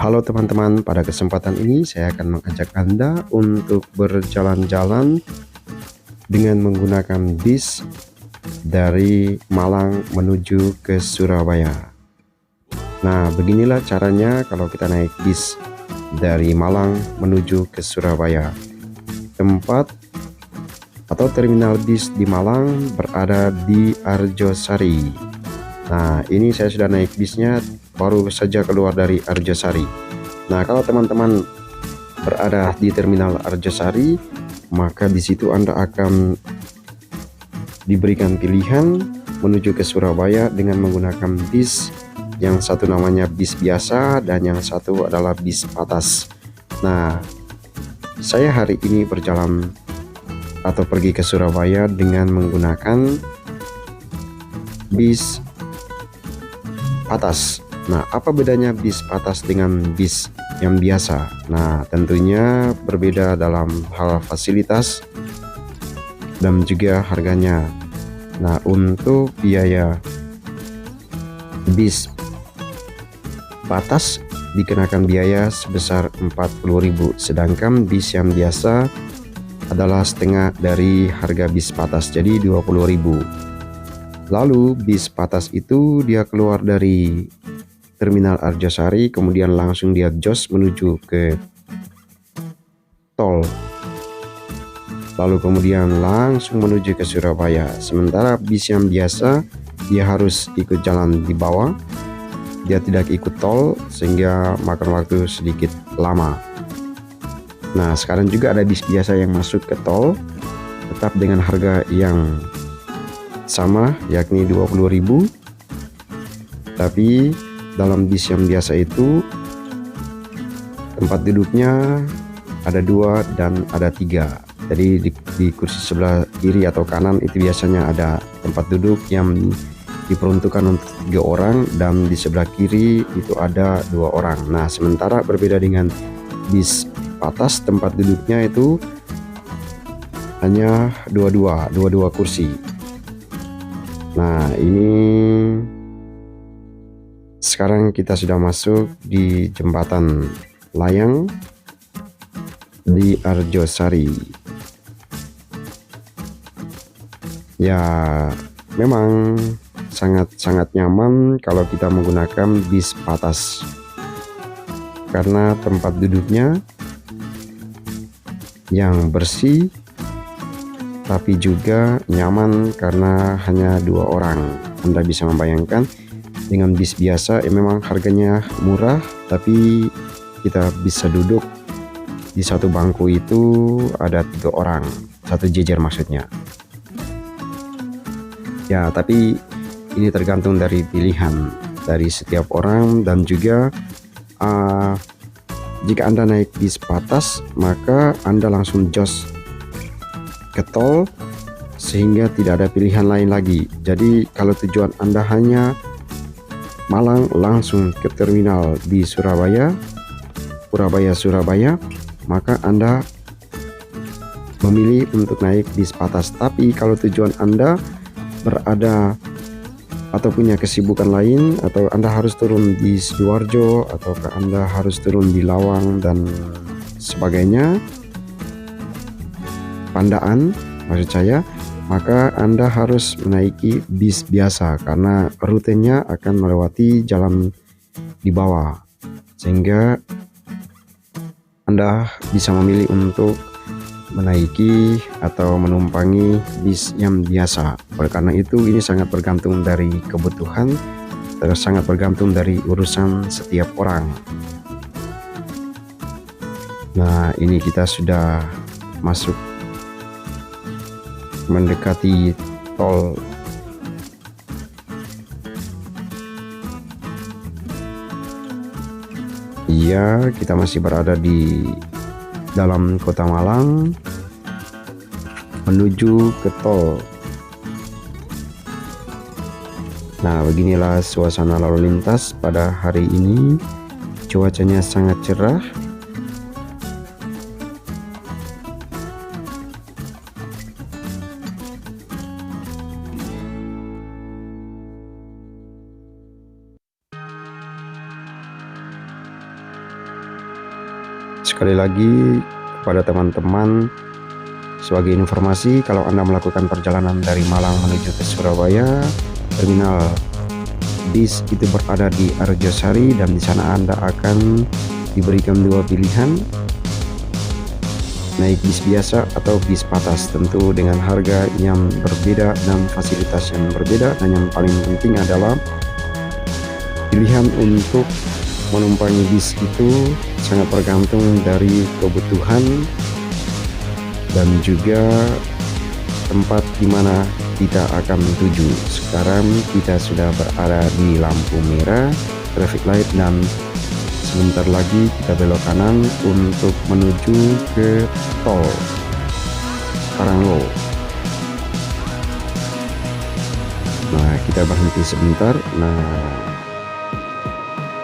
Halo teman-teman, pada kesempatan ini saya akan mengajak Anda untuk berjalan-jalan dengan menggunakan bis dari Malang menuju ke Surabaya. Nah, beginilah caranya kalau kita naik bis dari Malang menuju ke Surabaya. Tempat atau terminal bis di Malang berada di Arjosari. Nah, ini saya sudah naik bisnya, baru saja keluar dari Arjosari. Nah, kalau teman-teman berada di terminal Arjosari, maka di situ Anda akan diberikan pilihan menuju ke Surabaya dengan menggunakan bis. Yang satu namanya bis biasa dan yang satu adalah bis patas. Nah, saya hari ini berjalan atau pergi ke Surabaya dengan menggunakan bis patas. Nah, apa bedanya bis patas dengan bis yang biasa? Nah, tentunya berbeda dalam hal fasilitas dan juga harganya. Nah, untuk biaya bis patas dikenakan biaya sebesar 40.000, sedangkan bis yang biasa adalah setengah dari harga bis patas, jadi 20.000. Lalu bis patas itu dia keluar dari terminal Arjosari, kemudian langsung dia jos menuju ke tol, lalu kemudian langsung menuju ke Surabaya. Sementara bis yang biasa dia harus ikut jalan di bawah, dia tidak ikut tol sehingga makan waktu sedikit lama. Nah, sekarang juga ada bis biasa yang masuk ke tol tetap dengan harga yang sama, yakni 20.000. Tapi dalam bis yang biasa itu tempat duduknya ada 2 dan ada 3. Jadi di kursi sebelah kiri atau kanan itu biasanya ada tempat duduk yang diperuntukkan untuk 3 orang, dan di sebelah kiri itu ada 2 orang. Nah, sementara berbeda dengan bis patas, tempat duduknya itu hanya 22 kursi. Nah, ini sekarang kita sudah masuk di jembatan layang di Arjosari. Ya, memang sangat nyaman kalau kita menggunakan bis patas karena tempat duduknya yang bersih, tapi juga nyaman karena hanya 2 orang. Anda bisa membayangkan dengan bis biasa memang harganya murah, tapi kita bisa duduk di satu bangku itu ada 3 orang, satu jejer maksudnya. Ya, tapi ini tergantung dari pilihan dari setiap orang, dan juga jika Anda naik bis patas maka Anda langsung jos ke tol sehingga tidak ada pilihan lain lagi. Jadi kalau tujuan Anda hanya Malang langsung ke terminal di Surabaya, maka Anda memilih untuk naik bis patas. Tapi kalau tujuan Anda berada atau punya kesibukan lain, atau Anda harus turun di Sidoarjo, atau Anda harus turun di Lawang dan sebagainya, Pandaan maksud saya, maka Anda harus menaiki bis biasa karena rutenya akan melewati jalan di bawah, sehingga Anda bisa memilih untuk menaiki atau menumpangi bis yang biasa. Oleh karena itu ini sangat bergantung dari kebutuhan, terus sangat bergantung dari urusan setiap orang. Nah, ini kita sudah masuk mendekati tol. Iya, kita masih berada di dalam kota Malang menuju ke tol. Nah, beginilah suasana lalu lintas pada hari ini. Cuacanya sangat cerah. Sekali lagi kepada teman-teman, sebagai informasi, kalau Anda melakukan perjalanan dari Malang menuju ke Surabaya, terminal bis itu berada di Arjosari, dan di sana Anda akan diberikan dua pilihan, naik bis biasa atau bis patas, tentu dengan harga yang berbeda dan fasilitas yang berbeda. Dan yang paling penting adalah pilihan untuk menumpangi bis itu sangat tergantung dari kebutuhan dan juga tempat di mana kita akan tuju. Sekarang kita sudah berada di lampu merah traffic light, dan sebentar lagi kita belok kanan untuk menuju ke tol Karanglo. Nah, kita berhenti sebentar. Nah,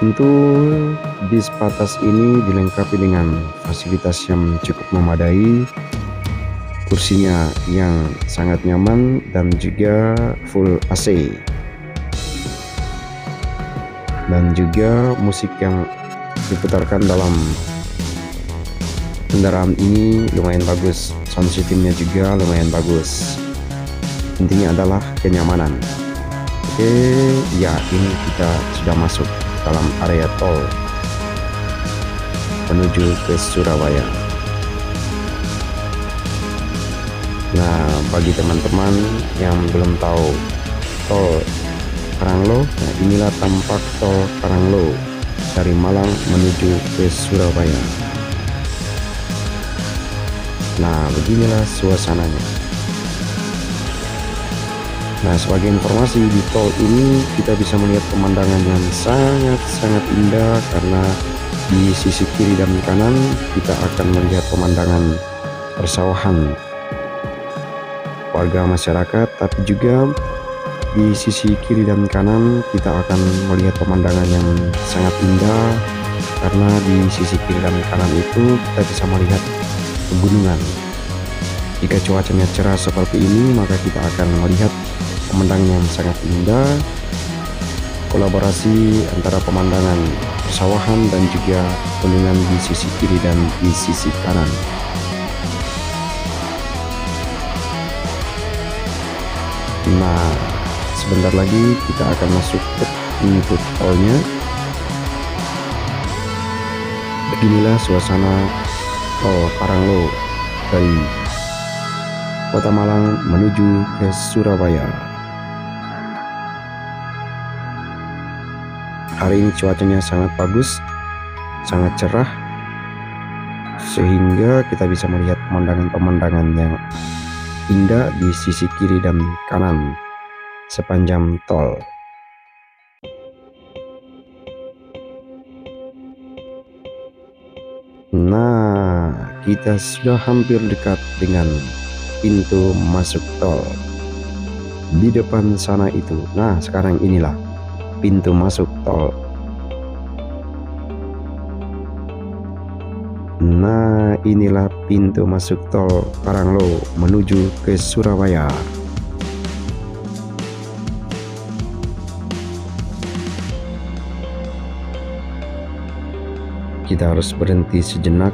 tentu bis patas ini dilengkapi dengan fasilitas yang cukup memadai, kursinya yang sangat nyaman dan juga full AC, dan juga musik yang diputarkan dalam kendaraan ini lumayan bagus, sound systemnya juga lumayan bagus. Intinya adalah kenyamanan. Oke, ya, ini kita sudah masuk dalam area tol menuju ke Surabaya. Nah, bagi teman-teman yang belum tahu tol Karanglo, nah inilah tampak tol Karanglo dari Malang menuju ke Surabaya. Nah, beginilah suasananya. Nah, sebagai informasi, di tol ini kita bisa melihat pemandangan yang sangat-sangat indah, karena di sisi kiri dan kanan kita akan melihat pemandangan persawahan warga masyarakat, tapi juga di sisi kiri dan kanan kita akan melihat pemandangan yang sangat indah, karena di sisi kiri dan kanan itu kita bisa melihat pegunungan. Jika cuacanya cerah seperti ini, maka kita akan melihat pemandangan yang sangat indah, kolaborasi antara pemandangan persawahan dan juga pegunungan di sisi kiri dan di sisi kanan. Nah, sebentar lagi kita akan masuk ke pintu tolnya. Beginilah suasana tol Karanglo dari Kota Malang menuju ke Surabaya. Hari ini cuacanya sangat bagus, sangat cerah, sehingga kita bisa melihat pemandangan-pemandangan yang indah di sisi kiri dan kanan sepanjang tol. Nah, kita sudah hampir dekat dengan pintu masuk tol. Di depan sana itu. Nah, sekarang inilah pintu masuk tol. Nah, inilah pintu masuk tol Karanglo menuju ke Surabaya. Kita harus berhenti sejenak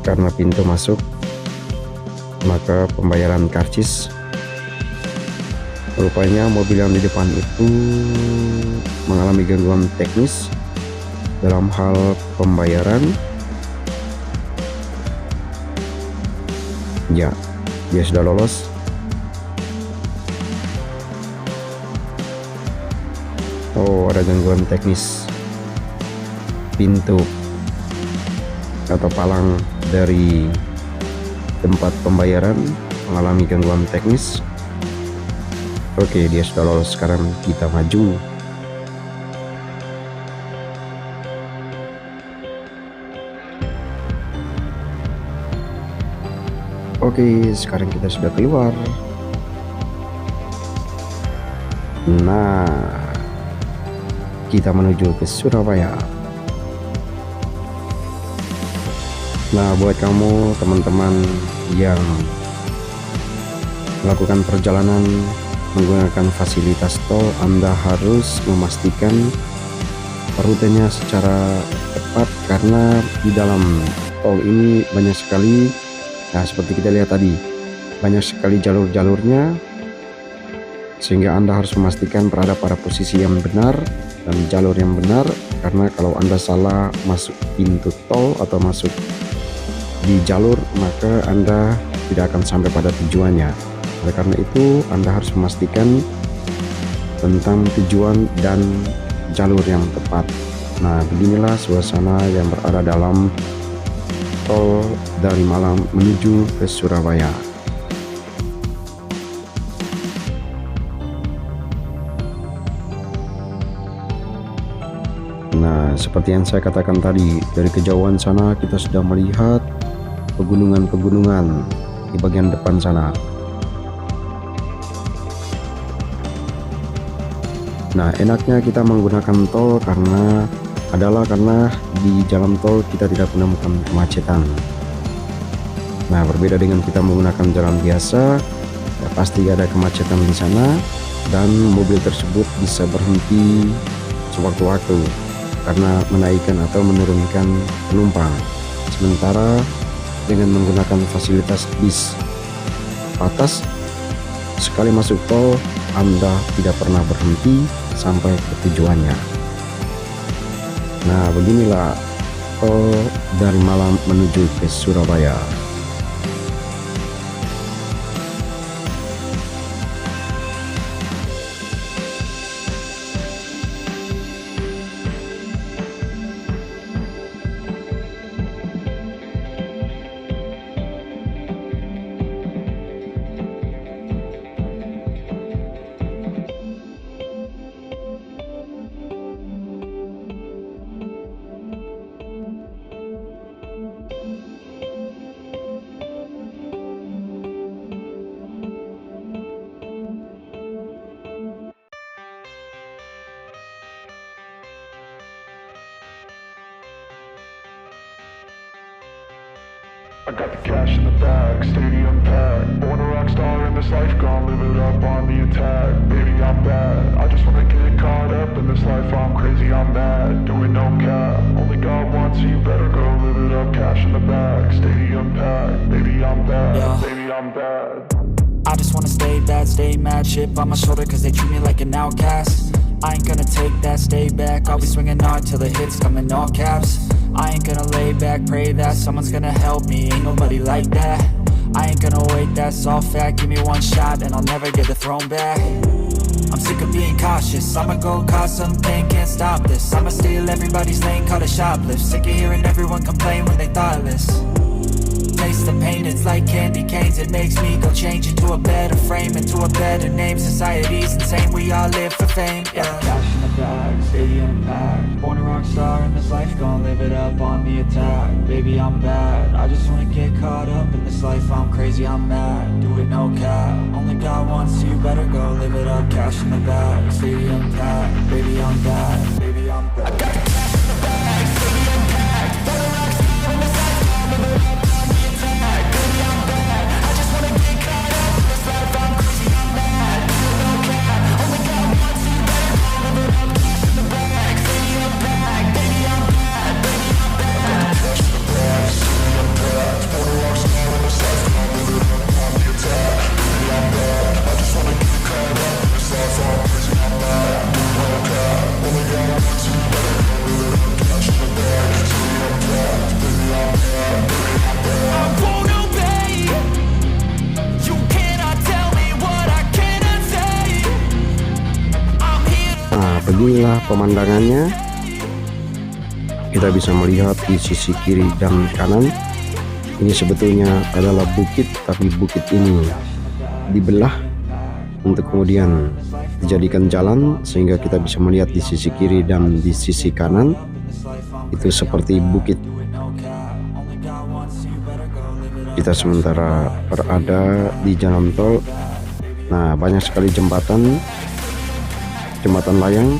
karena pintu masuk, maka pembayaran karcis. Rupanya mobil yang di depan itu mengalami gangguan teknis dalam hal pembayaran. Ya, dia sudah lolos. Oh, ada gangguan teknis pintu atau palang dari tempat pembayaran mengalami gangguan teknis. Oke, dia sudah lolos. Sekarang kita maju. Oke, sekarang kita sudah keluar. Nah, kita menuju ke Surabaya. Nah, buat kamu teman-teman yang melakukan perjalanan menggunakan fasilitas tol, Anda harus memastikan rutenya secara tepat, karena di dalam tol ini banyak sekali, nah seperti kita lihat tadi, banyak sekali jalur-jalurnya, sehingga Anda harus memastikan berada pada posisi yang benar dan jalur yang benar, karena kalau Anda salah masuk pintu tol atau masuk di jalur, maka Anda tidak akan sampai pada tujuannya. Oleh karena itu, Anda harus memastikan tentang tujuan dan jalur yang tepat. Nah, beginilah suasana yang berada dalam tol dari Malang menuju ke Surabaya. Nah, seperti yang saya katakan tadi, dari kejauhan sana kita sudah melihat pegunungan-pegunungan di bagian depan sana. Nah, enaknya kita menggunakan tol karena di jalan tol kita tidak menemukan kemacetan. Nah, berbeda dengan kita menggunakan jalan biasa, ya pasti ada kemacetan di sana dan mobil tersebut bisa berhenti sewaktu-waktu karena menaikkan atau menurunkan penumpang. Sementara dengan menggunakan fasilitas bis patas, sekali masuk tol Anda tidak pernah berhenti sampai ke tujuannya. Nah, beginilah tol dari Malang menuju ke Surabaya. I got the cash in the bag, stadium packed. Born a rock star in this life, gonna live it up on the attack. Baby, I'm bad, I just wanna get caught up in this life. I'm crazy, I'm mad, doing no cap. Only God wants you, better go live it up. Cash in the bag, stadium packed. Baby, I'm bad, baby, I'm bad. I just wanna stay bad, stay mad. Chip on my shoulder cause they treat me like an outcast. I ain't gonna take that, stay back. I'll be swinging hard till the hits come in all caps. I ain't gonna lay back, pray that someone's gonna help me. Ain't nobody like that. I ain't gonna wait, that's all fact. Give me one shot and I'll never get the throne back. I'm sick of being cautious, I'ma go cause something, can't stop this. I'ma steal everybody's lane, call it shoplift. Sick of hearing everyone complain when they thoughtless. Taste the pain, it's like candy canes. It makes me go change into a better frame, into a better name. Society's insane, we all live for fame, yeah. Cash in the bag, stadium packed. Born a rock star in this life, gonna live it up on the attack. Baby, I'm bad, I just wanna get caught up in this life. I'm crazy, I'm mad, do it no cap. Only God wants you, better go live it up. Cash in the bag, stadium packed. Baby, I'm bad, baby, I'm bad. I got the cash in the bag, stadium packed. Born a rock star in this life, gonna live it up. Beginilah pemandangannya. Kita bisa melihat di sisi kiri dan kanan. Ini sebetulnya adalah bukit, tapi bukit ini dibelah untuk kemudian dijadikan jalan, sehingga kita bisa melihat di sisi kiri dan di sisi kanan itu seperti bukit. Kita sementara berada di jalan tol. Nah, banyak sekali jembatan layang.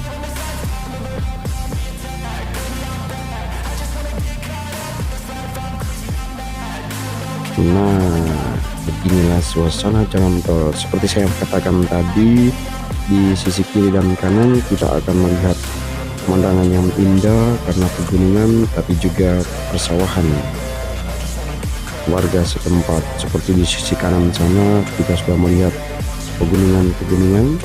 Nah, beginilah suasana jalan tol. Seperti saya katakan tadi, di sisi kiri dan kanan kita akan melihat pemandangan yang indah karena pegunungan tapi juga persawahan warga setempat. Seperti di sisi kanan sana kita sudah melihat pegunungan-pegunungan.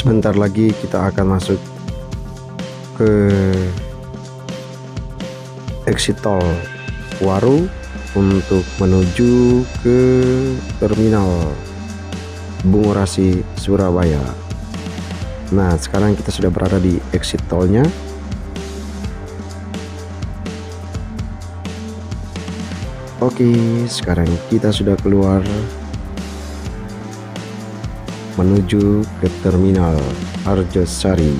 Sebentar lagi kita akan masuk ke exit tol Waru untuk menuju ke terminal Bungurasi Surabaya. Nah, sekarang kita sudah berada di exit tolnya. Oke, sekarang kita sudah keluar menuju ke terminal Arjosari.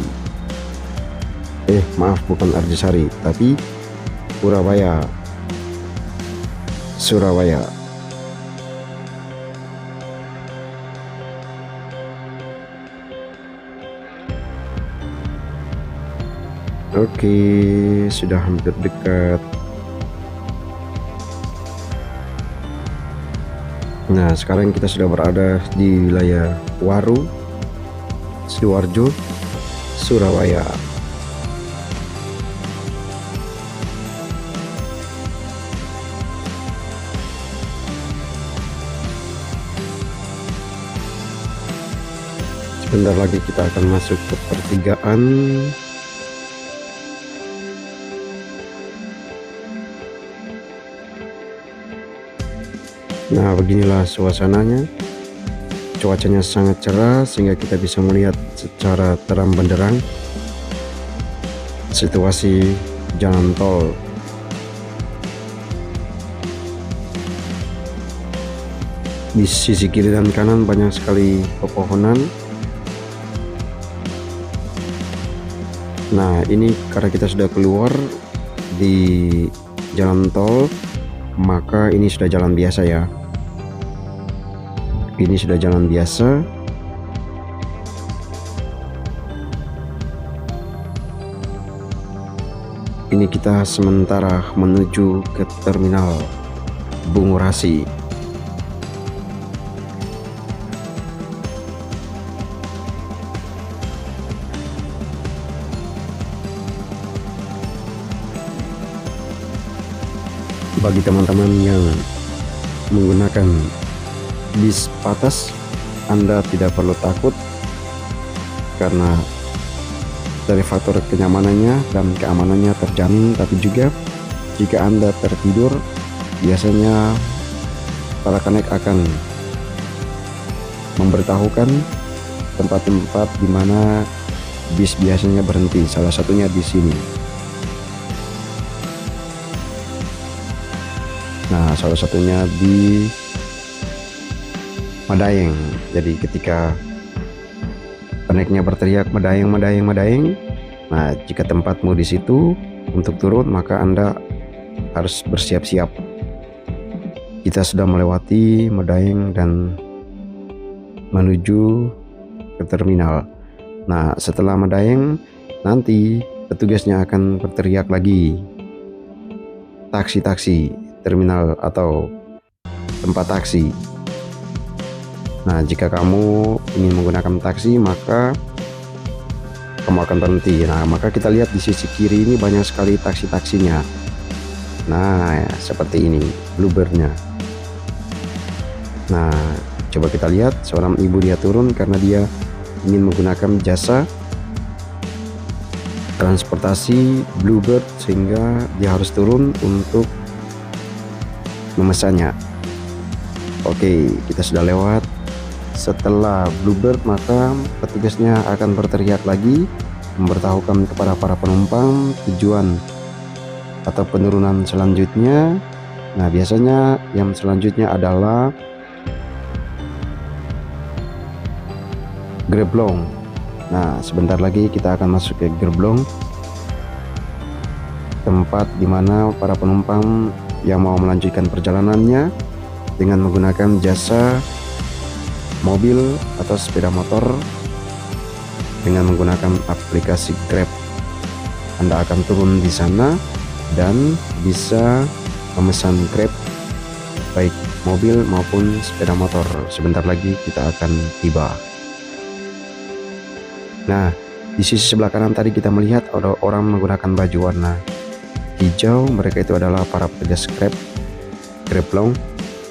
Maaf, bukan Arjosari, tapi Surabaya. Oke, sudah hampir dekat. Nah, sekarang kita sudah berada di wilayah Waru, Sidoarjo, Surabaya. Sebentar lagi kita akan masuk ke pertigaan. Nah, beginilah suasananya. Cuacanya sangat cerah sehingga kita bisa melihat secara terang benderang situasi jalan tol. Di sisi kiri dan kanan banyak sekali pepohonan. Nah, ini karena kita sudah keluar di jalan tol, maka ini sudah jalan biasa ya. Ini sudah jalan biasa. Ini kita sementara menuju ke terminal Bungurasi. Bagi teman-teman yang menggunakan bis patas, Anda tidak perlu takut karena dari faktor kenyamanannya dan keamanannya terjamin. Tapi juga jika Anda tertidur, biasanya para konek akan memberitahukan tempat-tempat di mana bis biasanya berhenti. Salah satunya di sini. Nah, salah satunya di Madayeng. Jadi ketika peneknya berteriak Madayeng, Madayeng, Madayeng, nah jika tempatmu di situ untuk turun, maka Anda harus bersiap-siap. Kita sudah melewati Madayeng dan menuju ke terminal. Nah, setelah Madayeng nanti petugasnya akan berteriak lagi taksi-taksi terminal atau tempat taksi. Nah, jika kamu ingin menggunakan taksi, maka kamu akan berhenti. Nah, maka kita lihat di sisi kiri ini banyak sekali taksi-taksinya. Nah, seperti ini bluebirdnya. Nah, coba kita lihat, seorang ibu dia turun karena dia ingin menggunakan jasa transportasi Bluebird, sehingga dia harus turun untuk memesannya. Oke, kita sudah lewat. Setelah Bluebird, maka petugasnya akan berteriak lagi memberitahukan kepada para penumpang tujuan atau penurunan selanjutnya. Nah, biasanya yang selanjutnya adalah Gerbong. Nah, sebentar lagi kita akan masuk ke Gerbong, tempat dimana para penumpang yang mau melanjutkan perjalanannya dengan menggunakan jasa mobil atau sepeda motor dengan menggunakan aplikasi Grab. Anda akan turun di sana dan bisa memesan Grab baik mobil maupun sepeda motor. Sebentar lagi kita akan tiba. Nah, di sisi sebelah kanan tadi kita melihat ada orang menggunakan baju warna hijau. Mereka itu adalah para petugas Greblong.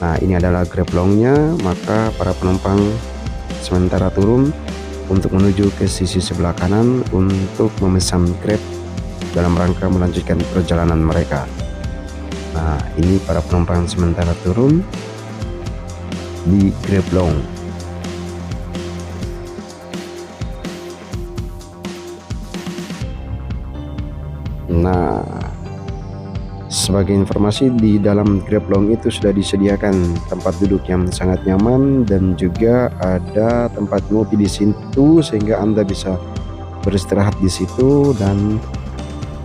Nah, ini adalah Greblongnya. Maka para penumpang sementara turun untuk menuju ke sisi sebelah kanan untuk memesan Grab dalam rangka melanjutkan perjalanan mereka. Nah, ini para penumpang sementara turun di Greblong. Nah, Sebagai informasi, di dalam Grab Long itu sudah disediakan tempat duduk yang sangat nyaman dan juga ada tempat ngopi di situ sehingga Anda bisa beristirahat di situ dan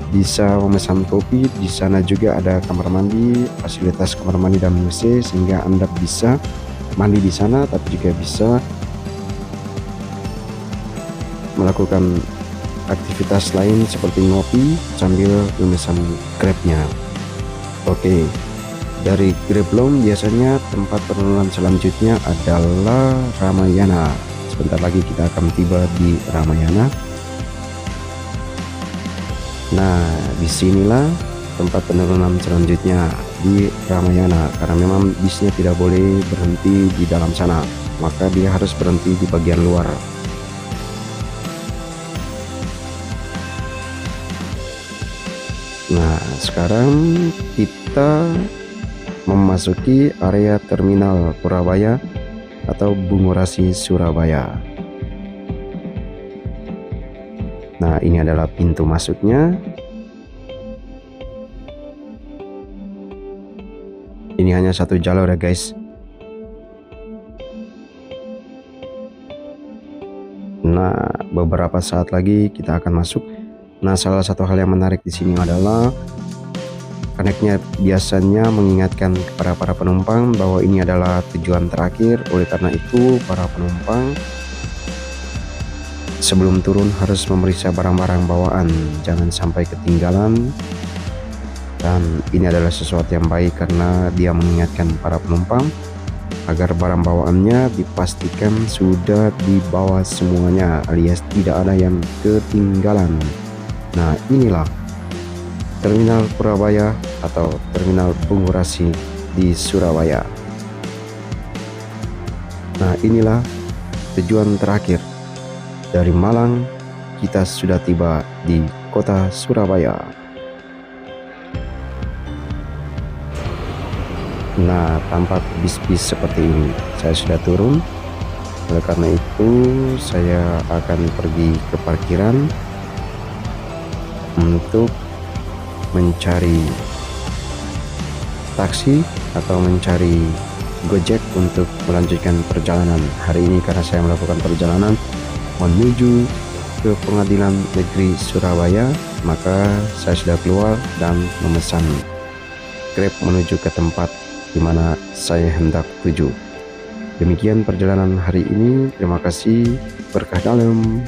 bisa memesan kopi. Di sana juga ada kamar mandi, fasilitas kamar mandi dan WC sehingga Anda bisa mandi di sana, tapi juga bisa melakukan aktivitas lain seperti ngopi sambil memesan Grab-nya. Oke, dari Grab Long biasanya tempat penurunan selanjutnya adalah Ramayana. Sebentar lagi kita akan tiba di Ramayana. Nah, disinilah tempat penurunan selanjutnya di Ramayana, karena memang bisnya tidak boleh berhenti di dalam sana, maka dia harus berhenti di bagian luar. Nah, sekarang kita memasuki area terminal Purabaya atau Bungurasi Surabaya. Nah, ini adalah pintu masuknya. Ini hanya satu jalur ya guys. Nah, beberapa saat lagi kita akan masuk. Nah, salah satu hal yang menarik di sini adalah koneknya biasanya mengingatkan kepada para penumpang bahwa ini adalah tujuan terakhir. Oleh karena itu, para penumpang sebelum turun harus memeriksa barang-barang bawaan, jangan sampai ketinggalan. Dan ini adalah sesuatu yang baik karena dia mengingatkan para penumpang agar barang bawaannya dipastikan sudah dibawa semuanya, alias tidak ada yang ketinggalan. Nah, inilah Terminal Purabaya atau Terminal Bungurasi di Surabaya. Nah, inilah tujuan terakhir. Dari Malang, kita sudah tiba di kota Surabaya. Nah, tampak bis-bis seperti ini. Saya sudah turun. Oleh karena itu, saya akan pergi ke parkiran untuk mencari taksi atau mencari Gojek untuk melanjutkan perjalanan hari ini, karena saya melakukan perjalanan menuju ke Pengadilan Negeri Surabaya. Maka saya sudah keluar dan memesan Grab menuju ke tempat di mana saya hendak tuju. Demikian perjalanan hari ini. Terima kasih. Berkah dalam.